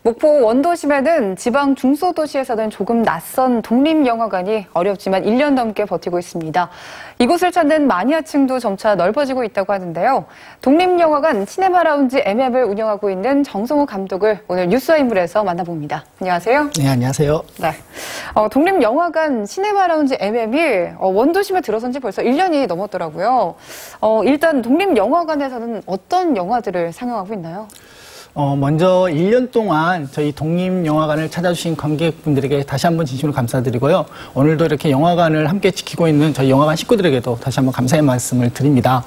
목포 원도심에는 지방 중소도시에서는 조금 낯선 독립영화관이 어렵지만 1년 넘게 버티고 있습니다. 이곳을 찾는 마니아층도 점차 넓어지고 있다고 하는데요. 독립영화관 시네마라운지 MM을 운영하고 있는 정성호 감독을 오늘 뉴스와 인물에서 만나봅니다. 안녕하세요. 네, 안녕하세요. 네, 독립영화관 시네마라운지 MM이 원도심에 들어선 지 벌써 1년이 넘었더라고요. 일단 독립영화관에서는 어떤 영화들을 상영하고 있나요? 먼저 1년 동안 저희 독립영화관을 찾아주신 관객분들에게 다시 한번 진심으로 감사드리고요. 오늘도 이렇게 영화관을 함께 지키고 있는 저희 영화관 식구들에게도 다시 한번 감사의 말씀을 드립니다.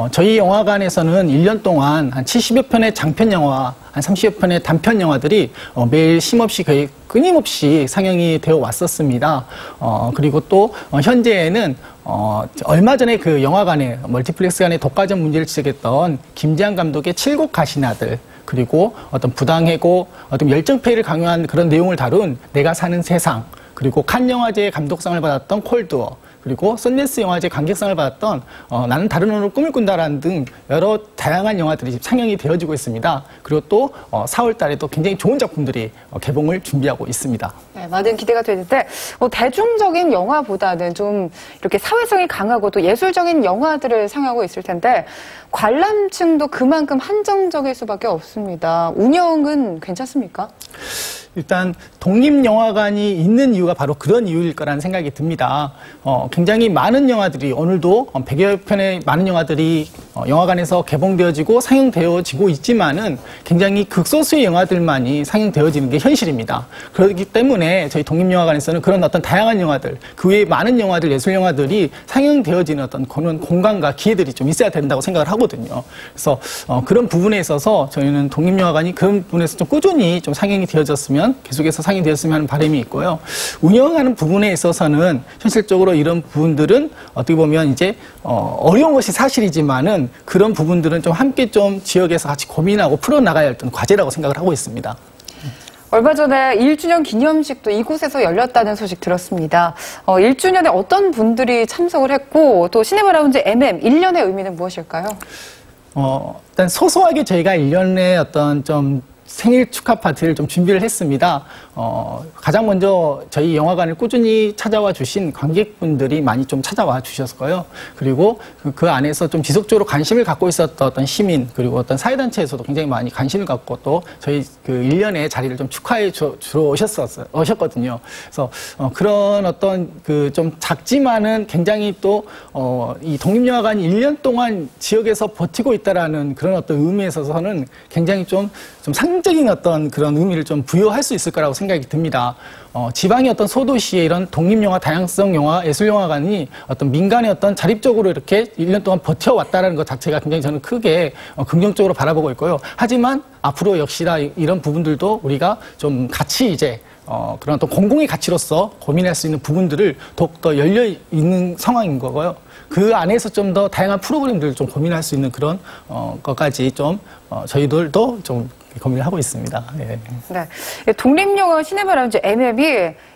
저희 영화관에서는 1년 동안 한 70여 편의 장편 영화, 한 30여 편의 단편 영화들이 매일 쉼없이 거의 끊임없이 상영이 되어 왔었습니다. 그리고 또 현재에는 얼마 전에 그 영화관에 멀티플렉스 간의 독과점 문제를 지적했던 김지한 감독의 7곡 가신 아들, 그리고 어떤 부당해고 어떤 열정페이를 강요한 그런 내용을 다룬 내가 사는 세상, 그리고 칸 영화제의 감독상을 받았던 콜드워, 그리고 썬댄스 영화제 관객상을 받았던 나는 다른 언어로 꿈을 꾼다라는 등 여러 다양한 영화들이 상영이 되어지고 있습니다. 그리고 또 4월 달에도 굉장히 좋은 작품들이 개봉을 준비하고 있습니다. 네, 많은 기대가 되는데 대중적인 영화보다는 좀 이렇게 사회성이 강하고 또 예술적인 영화들을 상영하고 있을 텐데 관람층도 그만큼 한정적일 수밖에 없습니다. 운영은 괜찮습니까? 일단 독립영화관이 있는 이유가 바로 그런 이유일 거라는 생각이 듭니다. 굉장히 많은 영화들이 오늘도 100여 편의 많은 영화들이 영화관에서 개봉되어지고 상영되어지고 있지만은 굉장히 극소수의 영화들만이 상영되어지는 게 현실입니다. 그렇기 때문에 저희 독립영화관에서는 그런 어떤 다양한 영화들, 그 외에 많은 영화들, 예술 영화들이 상영되어지는 어떤 그런 공간과 기회들이 좀 있어야 된다고 생각을 하거든요. 그래서 그런 부분에 있어서 저희는 독립영화관이 그런 부분에서 좀 꾸준히 좀 상영이 되어졌으면 계속해서 상영되었으면 하는 바람이 있고요. 운영하는 부분에 있어서는 현실적으로 이런 부분들은 어떻게 보면 이제 어려운 것이 사실이지만은 그런 부분들은 좀 함께 좀 지역에서 같이 고민하고 풀어나가야 할 과제라고 생각을 하고 있습니다. 얼마 전에 1주년 기념식도 이곳에서 열렸다는 소식 들었습니다. 1주년에 어떤 분들이 참석을 했고 또 시네마라운지 MM 1년의 의미는 무엇일까요? 일단 소소하게 저희가 1년에 어떤 좀 생일 축하 파티를 좀 준비를 했습니다. 가장 먼저 저희 영화관을 꾸준히 찾아와 주신 관객분들이 많이 좀 찾아와 주셨고요. 그리고 그 안에서 좀 지속적으로 관심을 갖고 있었던 어떤 시민, 그리고 어떤 사회단체에서도 굉장히 많이 관심을 갖고 또 저희 그 1년의 자리를 좀 축하해 주러 오셨거든요. 그래서 그런 어떤 그 좀 작지만은 굉장히 또 이 독립영화관이 1년 동안 지역에서 버티고 있다라는 그런 어떤 의미에 있어서는 굉장히 좀 상징적인 어떤 그런 의미를 좀 부여할 수 있을 거라고 생각이 듭니다. 지방의 어떤 소도시의 이런 독립영화, 다양성 영화, 예술영화관이 어떤 민간의 어떤 자립적으로 이렇게 1년 동안 버텨왔다는 것 자체가 굉장히 저는 크게 긍정적으로 바라보고 있고요. 하지만 앞으로 역시나 이런 부분들도 우리가 좀 같이 이제 그런 또 공공의 가치로서 고민할 수 있는 부분들을 더욱더 열려 있는 상황인 거고요. 그 안에서 좀 더 다양한 프로그램들을 좀 고민할 수 있는 그런 것까지 좀 저희들도 좀 고민을 하고 있습니다. 네. 네. 독립영화 시네마라운지 MM이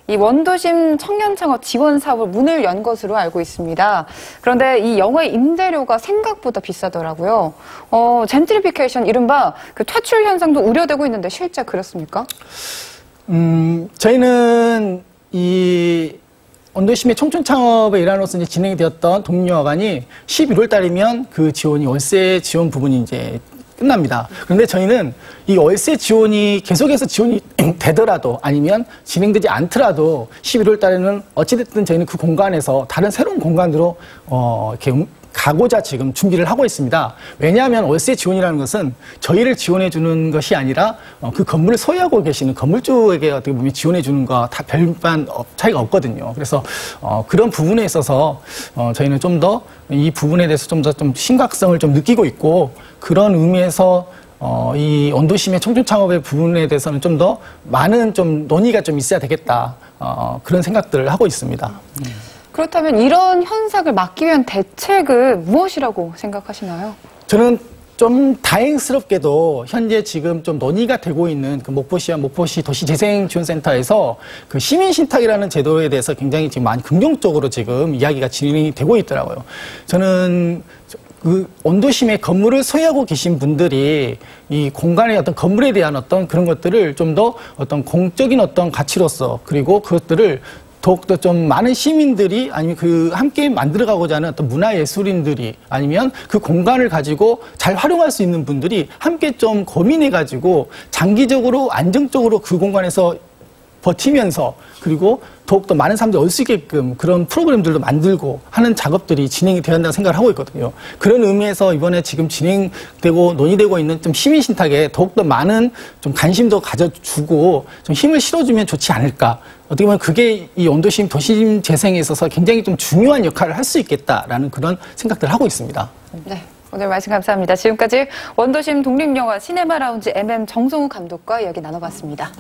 이 원도심 청년창업 지원 사업을 문을 연 것으로 알고 있습니다. 그런데 이 영화의 임대료가 생각보다 비싸더라고요. 젠트리피케이션, 이른바 그 퇴출 현상도 우려되고 있는데 실제 그렇습니까? 저희는 이 원도심의 청춘 창업의 일환으로서 이제 진행이 되었던 독립영화관이 11월 달이면 그 지원이 월세 지원 부분이 이제 끝납니다. 그런데 저희는 이 월세 지원이 계속해서 지원이 되더라도 아니면 진행되지 않더라도 11월 달에는 어찌됐든 저희는 그 공간에서 다른 새로운 공간으로 이렇게 가고자 지금 준비를 하고 있습니다. 왜냐하면 월세 지원이라는 것은 저희를 지원해 주는 것이 아니라 그 건물을 소유하고 계시는 건물주에게 어떻게 보면 지원해 주는 거 다 별반 차이가 없거든요. 그래서 그런 부분에 있어서 저희는 좀 더 이 부분에 대해서 좀 더 좀 심각성을 좀 느끼고 있고, 그런 의미에서 이 원도심의 청춘 창업의 부분에 대해서는 좀 더 많은 좀 논의가 좀 있어야 되겠다, 그런 생각들을 하고 있습니다. 그렇다면 이런 현상을 막기 위한 대책은 무엇이라고 생각하시나요? 저는 좀 다행스럽게도 현재 지금 좀 논의가 되고 있는 그 목포시와 목포시 도시재생지원센터에서 그 시민신탁이라는 제도에 대해서 굉장히 지금 많이 긍정적으로 지금 이야기가 진행이 되고 있더라고요. 저는 그 원도심의 건물을 소유하고 계신 분들이 이 공간의 어떤 건물에 대한 어떤 그런 것들을 좀 더 어떤 공적인 어떤 가치로서 그리고 그것들을 더욱더 좀 많은 시민들이 아니면 그 함께 만들어가고자 하는 어떤 문화예술인들이 아니면 그 공간을 가지고 잘 활용할 수 있는 분들이 함께 좀 고민해가지고 장기적으로 안정적으로 그 공간에서 버티면서 그리고 더욱더 많은 사람들이 올 수 있게끔 그런 프로그램들도 만들고 하는 작업들이 진행이 되어야 한다고 생각을 하고 있거든요. 그런 의미에서 이번에 지금 진행되고 논의되고 있는 좀 시민신탁에 더욱더 많은 좀 관심도 가져주고 좀 힘을 실어주면 좋지 않을까. 어떻게 보면 그게 이 원도심 도심 재생에 있어서 굉장히 좀 중요한 역할을 할 수 있겠다라는 그런 생각들을 하고 있습니다. 네. 오늘 말씀 감사합니다. 지금까지 원도심 독립영화 시네마 라운지 정성우 감독과 이야기 나눠봤습니다.